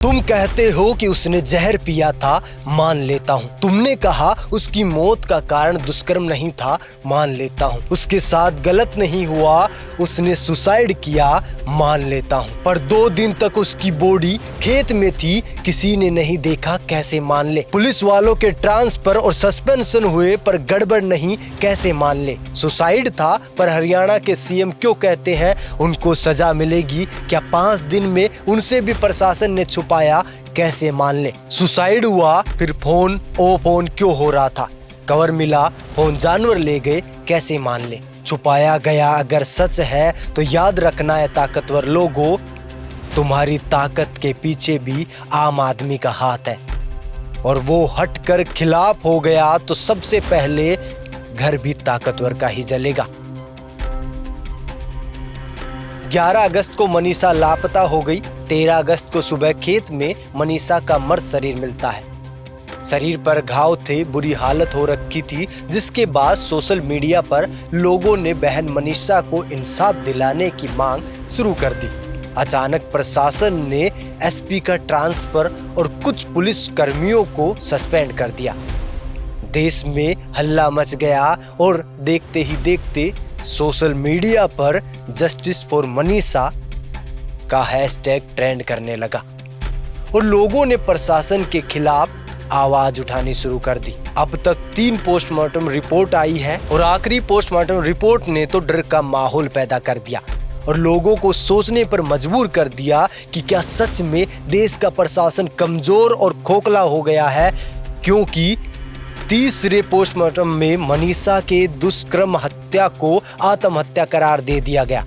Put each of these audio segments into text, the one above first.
तुम कहते हो कि उसने जहर पिया था, मान लेता हूँ। तुमने कहा उसकी मौत का कारण दुष्कर्म नहीं था, मान लेता हूँ। उसके साथ गलत नहीं हुआ, उसने सुसाइड किया, मान लेता हूँ। पर 2 दिन तक उसकी बॉडी खेत में थी, किसी ने नहीं देखा, कैसे मान ले। पुलिस वालों के ट्रांसफर और सस्पेंशन हुए पर गड़बड़ नहीं, कैसे मान ले। सुसाइड था पर हरियाणा के सीएम क्यों कहते हैं उनको सजा मिलेगी? क्या 5 दिन में उनसे भी प्रशासन ने पाया, कैसे मान ले। सुसाइड हुआ फिर फोन फोन क्यों हो रहा था? कवर मिला, फोन जानवर ले गए, कैसे मान ले। छुपाया गया अगर सच है तो याद रखना है ताकतवर लोगों, तुम्हारी ताकत के पीछे भी आम आदमी का हाथ है, और वो हटकर खिलाफ हो गया तो सबसे पहले घर भी ताकतवर का ही जलेगा। 11 अगस्त को मनीषा लापता हो गई। 13 अगस्त को सुबह खेत में मनीषा का मर्त शरीर मिलता है। शरीर पर घाव थे, बुरी हालत हो रखी थी, जिसके बाद सोशल मीडिया पर लोगों ने बहन मनीषा को इंसाफ दिलाने की मांग शुरू कर दी। अचानक प्रशासन ने एसपी का ट्रांसफर और कुछ पुलिस कर्मियों को सस्पेंड कर दिया। देश में हल्ला मच गया और देखते ही देखते सोशल मीडिया पर जस्टिस फॉर मनीषा का हैशटैग ट्रेंड करने लगा और लोगों ने प्रशासन के खिलाफ आवाज उठानी शुरू कर दी। अब तक 3 पोस्टमार्टम रिपोर्ट आई है और आखिरी पोस्टमार्टम रिपोर्ट ने तो डर का माहौल पैदा कर दिया और लोगों को सोचने पर मजबूर कर दिया कि क्या सच में देश का प्रशासन कमजोर और खोखला हो गया है, क्योंकि तीसरे पोस्टमार्टम में मनीषा के दुष्कर्म हत्या को आत्महत्या करार दे दिया गया।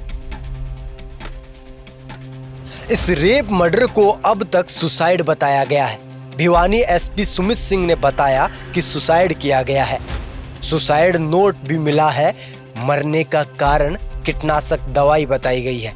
इस रेप मर्डर को अब तक सुसाइड बताया गया है। भिवानी एसपी सुमित सिंह ने बताया कि सुसाइड किया गया है। सुसाइड नोट भी मिला है। मरने का कारण कीटनाशक दवाई बताई गई है।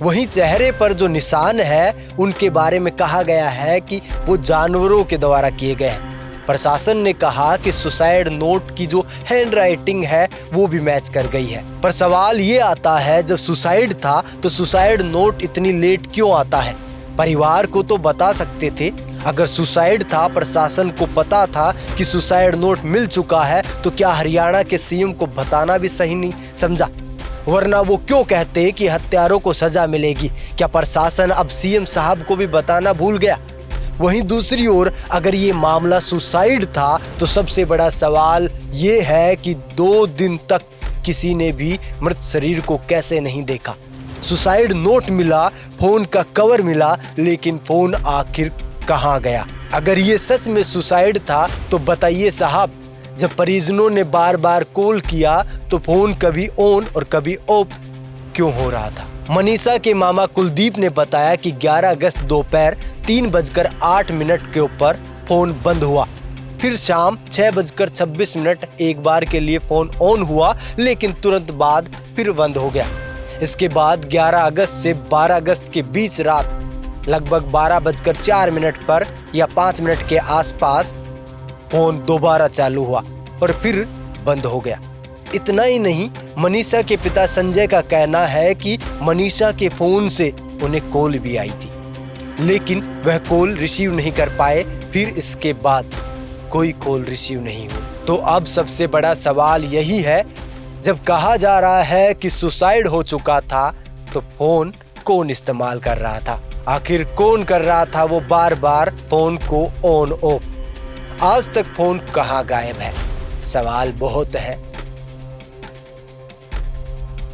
वहीं चेहरे पर जो निशान है उनके बारे में कहा गया है कि वो जानवरों के द्वारा किए गए हैं। प्रशासन ने कहा कि सुसाइड नोट की जो हैंड राइटिंग है वो भी मैच कर गई है। पर सवाल ये आता है, जब सुसाइड था तो सुसाइड नोट इतनी लेट क्यों आता है? परिवार को तो बता सकते थे। अगर सुसाइड था, प्रशासन को पता था कि सुसाइड नोट मिल चुका है, तो क्या हरियाणा के सीएम को बताना भी सही नहीं समझा? वरना वो क्यों कहते कि हत्यारों को सजा मिलेगी? क्या प्रशासन अब सीएम साहब को भी बताना भूल गया? वहीं दूसरी ओर अगर ये मामला सुसाइड था तो सबसे बड़ा सवाल ये है कि 2 दिन तक किसी ने भी मृत शरीर को कैसे नहीं देखा। सुसाइड नोट मिला, फोन का कवर मिला, लेकिन फोन आखिर कहाँ गया? अगर ये सच में सुसाइड था तो बताइए साहब, जब परिजनों ने बार बार कॉल किया तो फोन कभी ऑन और कभी ऑफ क्यों हो रहा था? मनीषा के मामा कुलदीप ने बताया कि 11 अगस्त दोपहर 3:08 के ऊपर फोन बंद हुआ। फिर शाम 6:26 एक बार के लिए फोन ऑन हुआ, लेकिन तुरंत बाद फिर बंद हो गया। इसके बाद 11 अगस्त से 12 अगस्त के बीच रात लगभग 12:04 पर या 5 मिनट के आसपास फोन दोबारा चालू हुआ और फिर बंद हो गया। इतना ही नहीं, मनीषा के पिता संजय का कहना है कि मनीषा के फोन से उन्हें कॉल भी आई थी, लेकिन वह कॉल रिसीव नहीं कर पाए। फिर इसके बाद कोई कॉल रिसीव नहीं हुई। तो अब सबसे बड़ा सवाल यही है, जब कहा जा रहा है कि सुसाइड हो चुका था तो फोन कौन इस्तेमाल कर रहा था? आखिर कौन कर रहा था वो बार बार फोन को ऑन ऑफ? आज तक फोन कहाँ गायब है? सवाल बहुत है।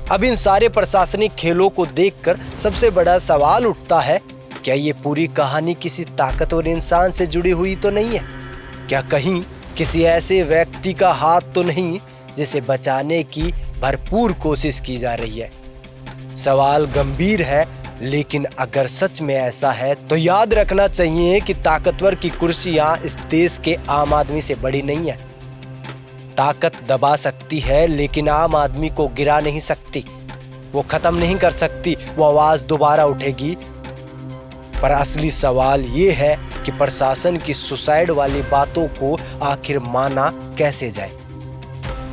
अब इन सारे प्रशासनिक खेलों को देखकर सबसे बड़ा सवाल उठता है, क्या ये पूरी कहानी किसी ताकतवर इंसान से जुड़ी हुई तो नहीं है? क्या कहीं किसी ऐसे व्यक्ति का हाथ तो नहीं जिसे बचाने की भरपूर कोशिश की जा रही है? सवाल गंभीर है, लेकिन अगर सच में ऐसा है तो याद रखना चाहिए कि ताकतवर की कुर्सियां इस देश के आम आदमी से बड़ी नहीं है। ताकत दबा सकती है, लेकिन आम आदमी को गिरा नहीं सकती, वो खत्म नहीं कर सकती, वो आवाज दोबारा उठेगी। पर असली सवाल ये है कि प्रशासन की सुसाइड वाली बातों को आखिर माना कैसे जाए,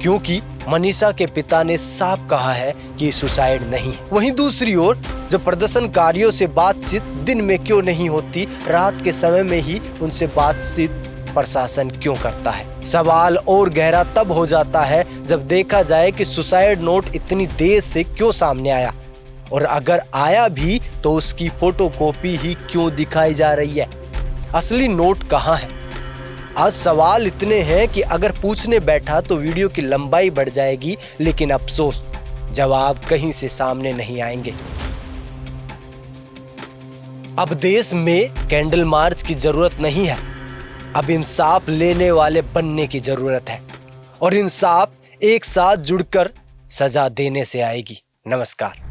क्योंकि मनीषा के पिता ने साफ कहा है कि सुसाइड नहीं। वहीं दूसरी ओर जब प्रदर्शनकारियों से बातचीत दिन में क्यों नहीं होती, रात के समय में ही उनसे बातचीत प्रशासन क्यों करता है। सवाल और गहरा तब हो जाता है जब देखा जाए कि सुसाइड नोट इतनी देर से क्यों सामने आया, और अगर आया भी तो उसकी फोटोकॉपी ही क्यों दिखाई जा रही है। असली नोट कहाँ है। आज सवाल इतने हैं कि अगर पूछने बैठा तो वीडियो की लंबाई बढ़ जाएगी, लेकिन अफसोस जवाब कहीं से सामने नहीं आएंगे। अब देश में कैंडल मार्च की जरूरत नहीं है, अब इंसाफ लेने वाले बनने की जरूरत है, और इंसाफ एक साथ जुड़कर सजा देने से आएगी। नमस्कार।